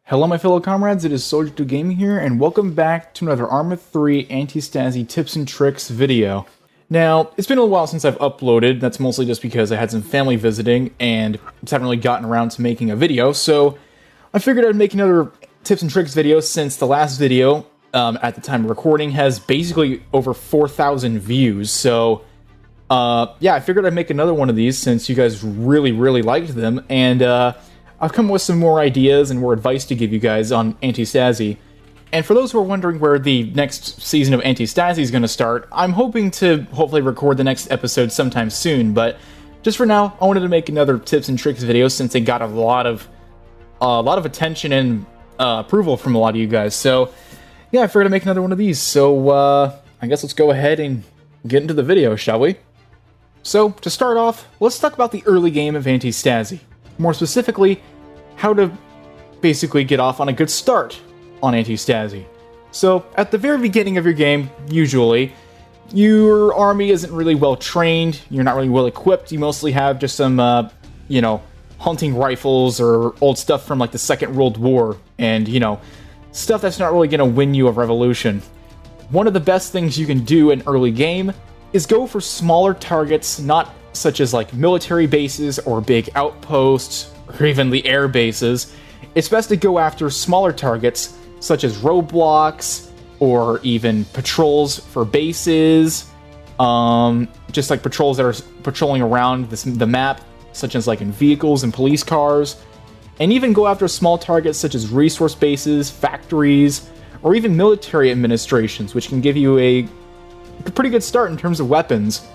Hello my fellow comrades, it is SoldierDude Gaming here, and welcome back to another Arma 3 Antistasi tips and tricks video. Now, it's been a while since I've uploaded. That's mostly just because I had some family visiting, and just haven't really gotten around to making a video, so I figured I'd make another tips and tricks video since the last video, at the time of recording, has basically over 4,000 views, so yeah, I figured I'd make another one of these since you guys really liked them, and I've come up with some more ideas and more advice to give you guys on Antistasi. And for those who are wondering where the next season of Antistasi is going to start, I'm hoping to hopefully record the next episode sometime soon, but just for now, I wanted to make another tips and tricks video since it got a lot of attention and approval from a lot of you guys. So yeah, I figured I'd make another one of these. So I guess let's go ahead and get into the video, shall we? So to start off, let's talk about the early game of Antistasi. More specifically, how to basically get off on a good start on Antistasi. So, at the very beginning of your game, usually, your army isn't really well trained, you're not really well equipped, you mostly have just some, hunting rifles or old stuff from like the Second World War, and, stuff that's not really gonna win you a revolution. One of the best things you can do in early game is go for smaller targets, not such as like military bases or big outposts, or even the air bases. It's best to go after smaller targets, such as roadblocks, or even patrols for bases, just like patrols that are patrolling around the map, such as like in vehicles and police cars, and even go after small targets such as resource bases, factories, or even military administrations, which can give you a pretty good start in terms of weapons.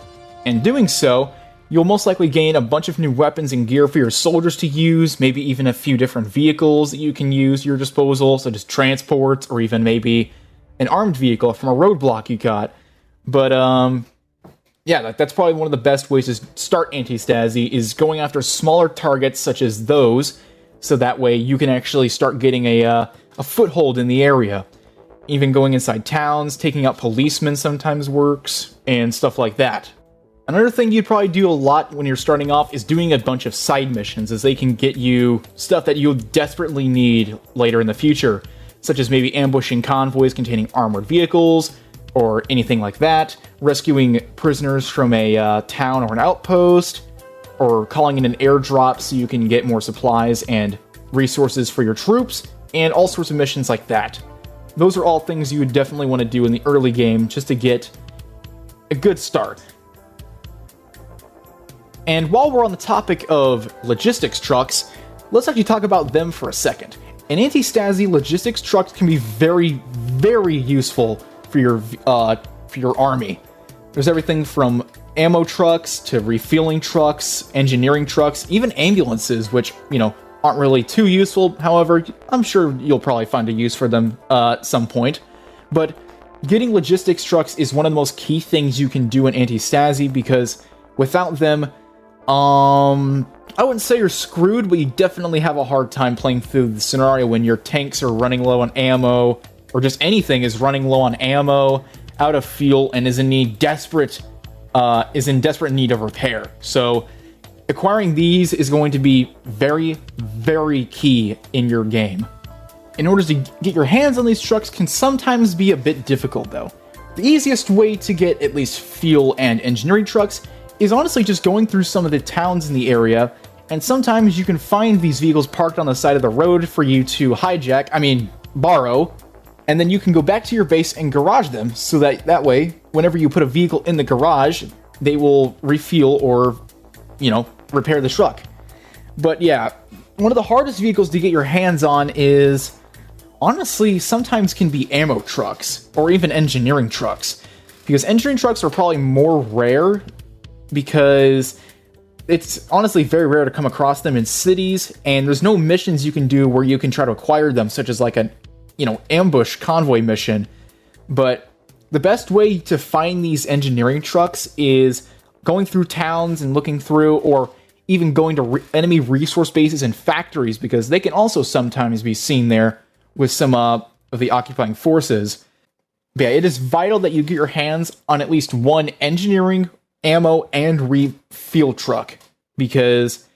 In doing so, you'll most likely gain a bunch of new weapons and gear for your soldiers to use, maybe even a few different vehicles that you can use at your disposal, such as transports, or even maybe an armed vehicle from a roadblock you got. But, yeah, that's probably one of the best ways to start Antistasi, is going after smaller targets such as those, so that way you can actually start getting a foothold in the area. Even going inside towns, taking out policemen sometimes works, and stuff like that. Another thing you'd probably do a lot when you're starting off is doing a bunch of side missions, as they can get you stuff that you'll desperately need later in the future, such as maybe ambushing convoys containing armored vehicles, or anything like that, rescuing prisoners from a town or an outpost, or calling in an airdrop so you can get more supplies and resources for your troops, and all sorts of missions like that. Those are all things you would definitely want to do in the early game just to get a good start. And while we're on the topic of logistics trucks, let's actually talk about them for a second. In Antistasi, logistics trucks can be very useful for your army. There's everything from ammo trucks to refueling trucks, engineering trucks, even ambulances, which, aren't really too useful. However, I'm sure you'll probably find a use for them at some point. But getting logistics trucks is one of the most key things you can do in Antistasi, because without them, I wouldn't say you're screwed, but you definitely have a hard time playing through the scenario when your tanks are running low on ammo, or just anything is running low on ammo, out of fuel, and is in desperate need of repair. So acquiring these is going to be very key in your game. In order to get your hands on these trucks can sometimes be a bit difficult though. The easiest way to get at least fuel and engineering trucks is honestly just going through some of the towns in the area, and sometimes you can find these vehicles parked on the side of the road for you to borrow, and then you can go back to your base and garage them, so that way, whenever you put a vehicle in the garage, they will refuel or, repair the truck. But yeah, one of the hardest vehicles to get your hands on is, honestly, sometimes can be ammo trucks, or even engineering trucks. Because engineering trucks are probably more rare, because it's honestly very rare to come across them in cities, and there's no missions you can do where you can try to acquire them, such as like an, ambush convoy mission. But the best way to find these engineering trucks is going through towns and looking through, or even going to enemy resource bases and factories, because they can also sometimes be seen there with some of the occupying forces. But yeah, it is vital that you get your hands on at least one engineering, ammo, and refuel truck, because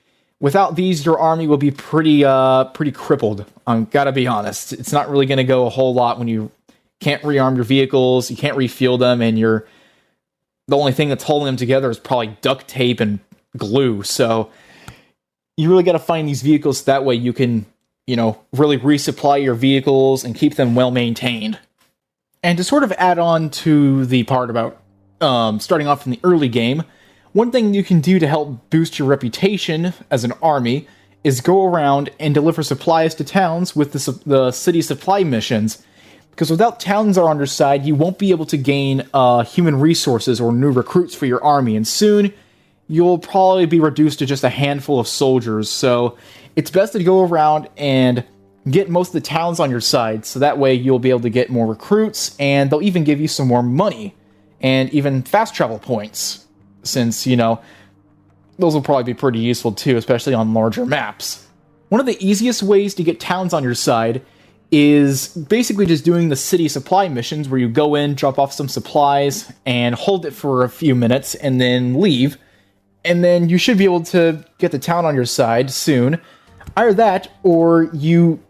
Without these, your army will be pretty crippled. Gotta be honest. It's not really going to go a whole lot when you can't rearm your vehicles, you can't refuel them, and the only thing that's holding them together is probably duct tape and glue. So you really got to find these vehicles so that way you can, really resupply your vehicles and keep them well maintained. And to sort of add on to the part about starting off in the early game, one thing you can do to help boost your reputation as an army is go around and deliver supplies to towns with the city supply missions. Because without towns on your side, you won't be able to gain human resources or new recruits for your army, and soon you'll probably be reduced to just a handful of soldiers. So it's best to go around and get most of the towns on your side, so that way you'll be able to get more recruits, and they'll even give you some more money, and even fast travel points. Since, those will probably be pretty useful too, especially on larger maps. One of the easiest ways to get towns on your side is basically just doing the city supply missions, where you go in, drop off some supplies, and hold it for a few minutes, and then leave. And then you should be able to get the town on your side soon. Either that, or you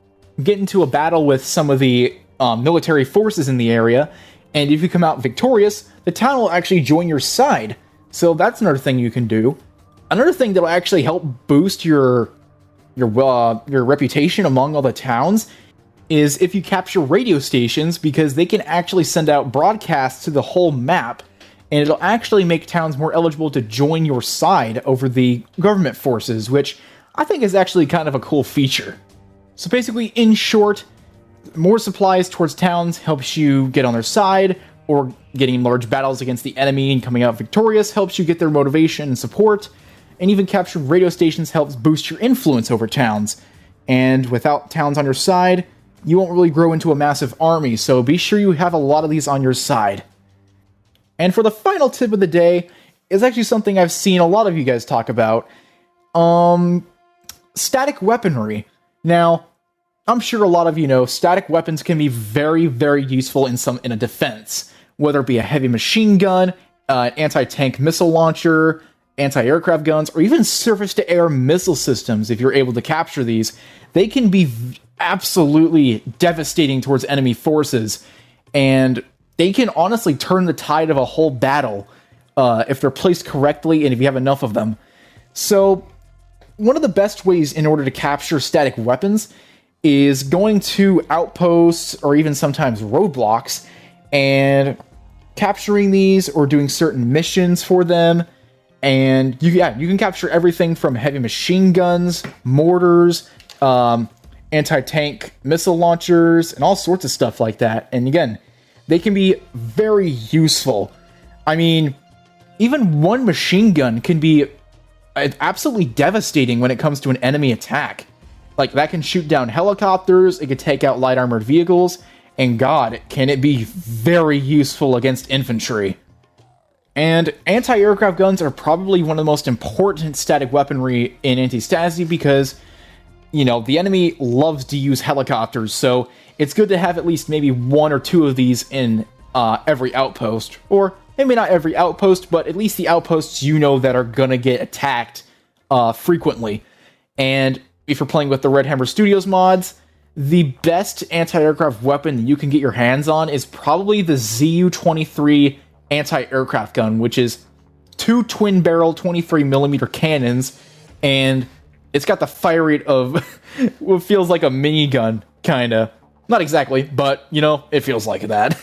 get into a battle with some of the military forces in the area, and if you come out victorious, the town will actually join your side. So that's another thing you can do. Another thing that will actually help boost your reputation among all the towns is if you capture radio stations, because they can actually send out broadcasts to the whole map, and it'll actually make towns more eligible to join your side over the government forces, which I think is actually kind of a cool feature. So basically, in short, more supplies towards towns helps you get on their side, or getting large battles against the enemy and coming out victorious helps you get their motivation and support, and even capturing radio stations helps boost your influence over towns. And without towns on your side, you won't really grow into a massive army, so be sure you have a lot of these on your side. And for the final tip of the day, is actually something I've seen a lot of you guys talk about. Static weaponry. Now, I'm sure a lot of you know static weapons can be very, very useful in a defense. Whether it be a heavy machine gun, an anti-tank missile launcher, anti-aircraft guns, or even surface-to-air missile systems, if you're able to capture these, they can be absolutely devastating towards enemy forces, and they can honestly turn the tide of a whole battle if they're placed correctly and if you have enough of them. So, one of the best ways in order to capture static weapons is going to outposts or even sometimes roadblocks and capturing these or doing certain missions for them. And you can capture everything from heavy machine guns, mortars, anti-tank missile launchers, and all sorts of stuff like that. And again, they can be very useful. I mean, even one machine gun can be absolutely devastating when it comes to an enemy attack. Like, that can shoot down helicopters, it can take out light armored vehicles, and god, can it be very useful against infantry. And anti-aircraft guns are probably one of the most important static weaponry in Antistasi because, the enemy loves to use helicopters, so it's good to have at least maybe one or two of these in every outpost. Or maybe not every outpost, but at least the outposts that are gonna get attacked frequently. And if you're playing with the Red Hammer Studios mods, the best anti-aircraft weapon you can get your hands on is probably the ZU-23 anti-aircraft gun, which is 2 twin-barrel 23mm cannons, and it's got the fire rate of what feels like a minigun, kinda. Not exactly, but, it feels like that.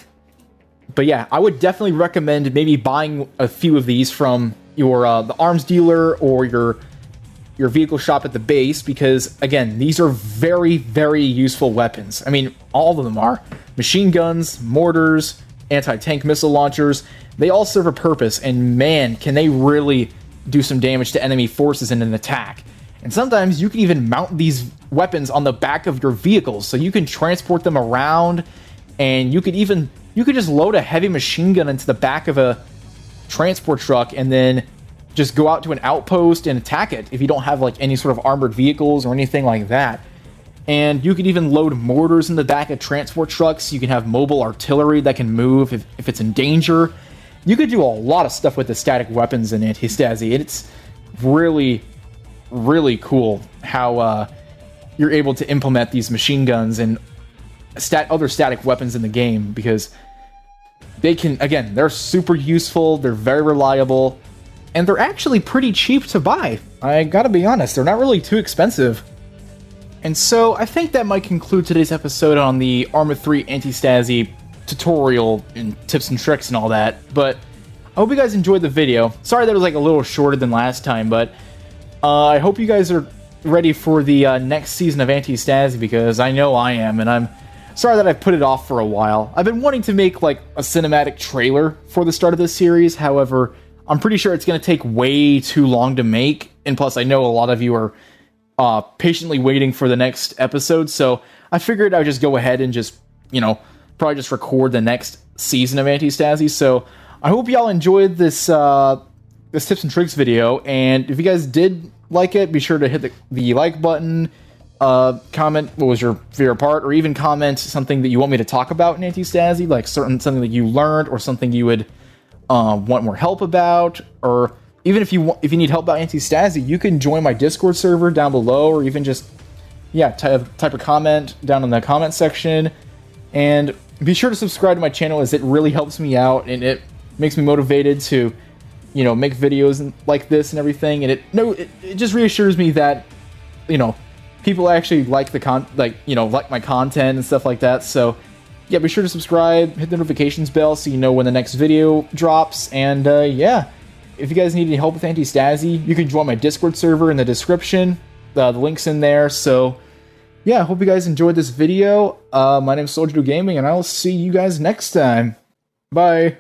But yeah, I would definitely recommend maybe buying a few of these from your the arms dealer or your vehicle shop at the base, because, again, these are very, very useful weapons. I mean, all of them are. Machine guns, mortars, anti-tank missile launchers, they all serve a purpose, and man, can they really do some damage to enemy forces in an attack. And sometimes you can even mount these weapons on the back of your vehicles, so you can transport them around, and you could just load a heavy machine gun into the back of a transport truck, and then just go out to an outpost and attack it if you don't have any sort of armored vehicles or anything like that. And you could even load mortars in the back of transport trucks. You can have mobile artillery that can move if it's in danger. You could do a lot of stuff with the static weapons in Antistasi. It's really, really cool how you're able to implement these machine guns and other static weapons in the game, because they can, again, they're super useful, they're very reliable, and they're actually pretty cheap to buy. I gotta be honest, they're not really too expensive. And so I think that might conclude today's episode on the Arma 3 Antistasi tutorial and tips and tricks and all that, but I hope you guys enjoyed the video. Sorry that it was like a little shorter than last time, but I hope you guys are ready for the next season of Antistasi, because I know I am, and I'm sorry that I've put it off for a while. I've been wanting to make like a cinematic trailer for the start of this series, however, I'm pretty sure it's going to take way too long to make, and plus I know a lot of you are patiently waiting for the next episode, so I figured I would just go ahead and just, you know, probably just record the next season of Antistasi. So I hope y'all enjoyed this this tips and tricks video, and if you guys did like it, be sure to hit the like button, comment what was your favorite part, or even comment something that you want me to talk about in Antistasi, like something that you learned, or something you would want more help about, or even if you need help about Antistasi, you can join my Discord server down below, or even just, yeah, type a comment down in the comment section. And be sure to subscribe to my channel, as it really helps me out, and it makes me motivated to, you know, make videos like this and everything. And it just reassures me that, you know, people actually like like my content and stuff like that. So yeah, be sure to subscribe, hit the notifications bell so you know when the next video drops. And yeah, if you guys need any help with Antistasi, you can join my Discord server in the description. The link's in there. So yeah, I hope you guys enjoyed this video. My name is SoldierDude Gaming, and I will see you guys next time. Bye.